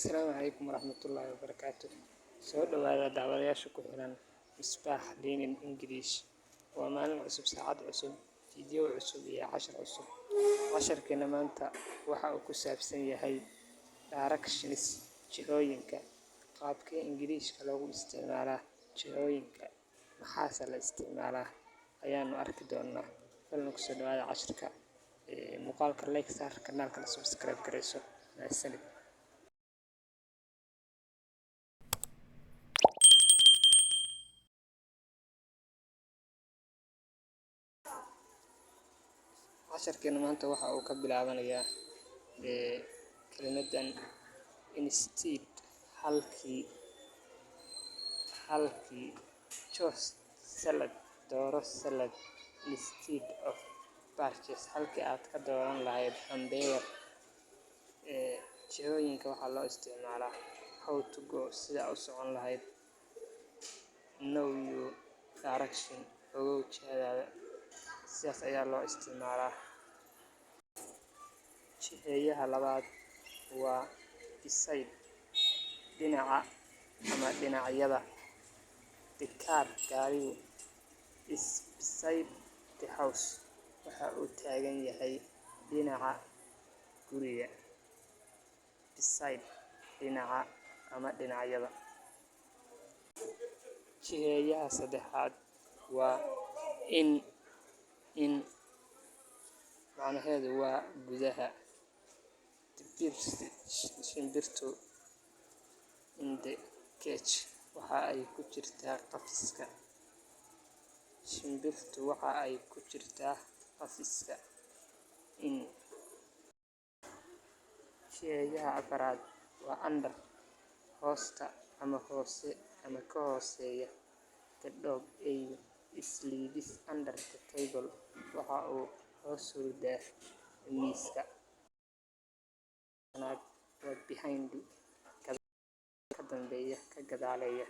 السلام عليكم ورحمة الله وبركاته. سو دhowaada daawadayaasha ku xiran Misbaax Learning English. waa maalin cusub, saacad cusub, fiidiyoo cusub iyo cashar cusub. Casharkeena maanta waxa uu ku saabsan yahay directions, jihooyinka. Qaabkee Ingiriiska loogu isticmaalaa jihooyinka, maxaase la isticmaalaa ayaanu arki doonaa. Fadlan ku soo dhowaada casharka. Muuqaalka like saar, kanaalkana subscribe gareyso. Mahadsanid. casharkeena maanta waxa uu ka bilaabanayaa kelimadan instead, halkii choose salad, dooro salad, instead of purchase, halkii aad ka dooran lahayd hamburger. Jihooyinka waxaa loo isticmaalaa how to go, sida u socon lahayd. Know your direction, ogow jihadaada. Sidaas ayaa loo isticmaalaa. Jiheeyaha labaad waa beside, dhinaca ama dhinacyada. The car, gaarigu, is beside the house, waxa uu taagan yahay dhinaca guriga. Beside, dhinaca ama dhinacyada. Jiheeyaha saddexaad waa in macnaheedu waa gudaha. Shimbirtu in the cage, waxa ay ku jirtaa qafiska. Shimbirtu waxa ay ku jirtaa qafiska. In. Jiheeyaha afaraad waa under, hoosta ama hoose ama ka hooseeya. The dog, eygu, sleeps under the table, waxa uu hoos hurdaa miiska. Waa behind, ka dambeeya, ka gadaaleeya.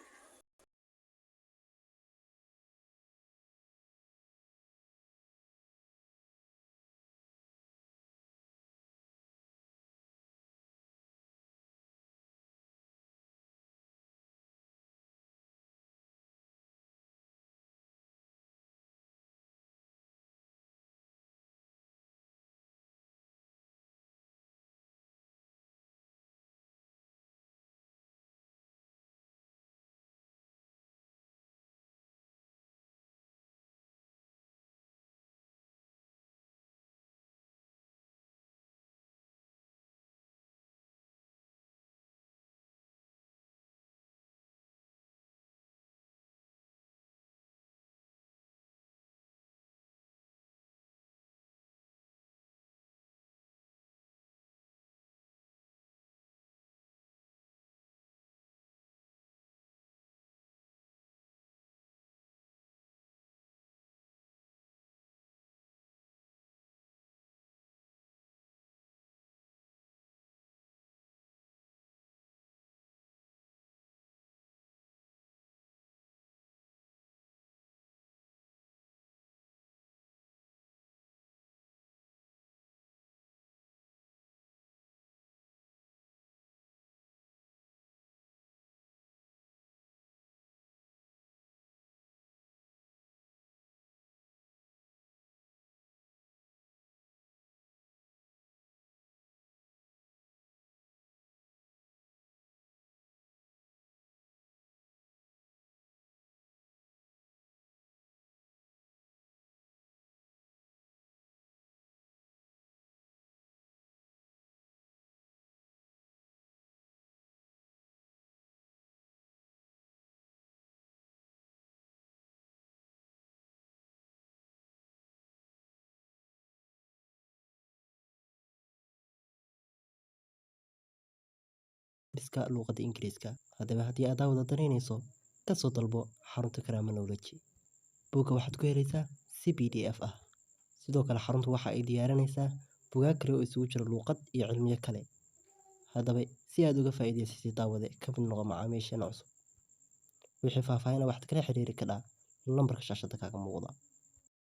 Dhiska luqadda Ingiriiska. Haddaba haddii aad wada danaynayso, ka soo dalbo xarunta Karama Knowledge. Buugga waxaad ku helaysaa si PDF ah. Sidoo kale xaruntu waxa ay diyaarinaysaa buugaag kale oo isugu jira luqad iyo cilmiyo kale. Haddaba si aad uga faa'iidaysatid daawade, ka mid noqo macaamiisheena cusub. Wixii faahfaahin waxaad kala xiriiri kartaa lambarka shaashada kaaga muuqda.